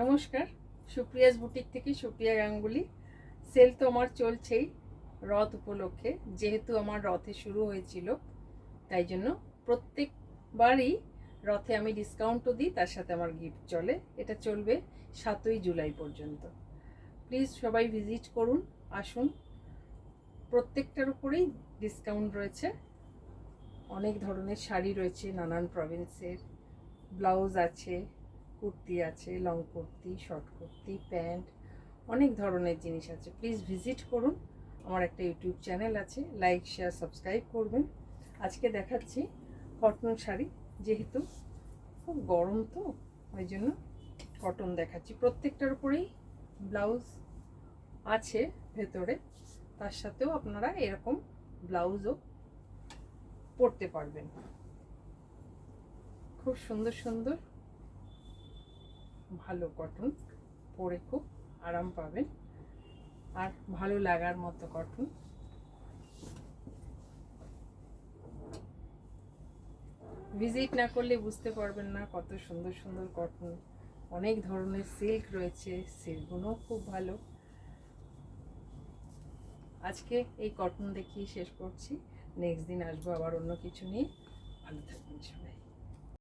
নমস্কার, সুপ্রিয়াস বুটিক থেকে সুপ্রিয়া গাঙ্গুলি। সেল তো আমার চলছেই রথ উপলক্ষে, যেহেতু আমার রথে শুরু হয়েছিল, তাই জন্য প্রত্যেকবারই রথে আমি ডিসকাউন্টও দিই, তার সাথে আমার গিফট চলে। এটা চলবে 7ই জুলাই পর্যন্ত। প্লিজ সবাই ভিজিট করুন, আসুন। প্রত্যেকটার উপরেই ডিসকাউন্ট রয়েছে। অনেক ধরনের শাড়ি রয়েছে, নানান প্রভিন্সের ব্লাউজ আছে, কুর্তি আছে, long kurti, short kurti, pant, অনেক ধরনের জিনিস আছে। প্লিজ ভিজিট করুন। আমার একটা ইউটিউব চ্যানেল আছে, লাইক শেয়ার সাবস্ক্রাইব করবেন। আজকে দেখাচ্ছি কটন শাড়ি, যেহেতু খুব গরম তো ওই জন্য কটন দেখাচ্ছি। প্রত্যেকটার উপরেই ব্লাউজ আছে ভেতরে, তার সাথেও আপনারা এরকম ব্লাউজও পরতে পারবেন। খুব সুন্দর সুন্দর ভালো কটন, পরে খুব আরাম পাবেন আর ভালো লাগার মতো কটন। ভিজিট না করলে বুঝতে পারবেন না কত সুন্দর সুন্দর কটন। অনেক ধরনের সিল্ক রয়েছে, সিল্কগুলোও খুব ভালো। আজকে এই কটন দেখিয়ে শেষ করছি, নেক্সট দিন আসবো আবার অন্য কিছু নিয়ে। ভালো থাকবেন সবাই।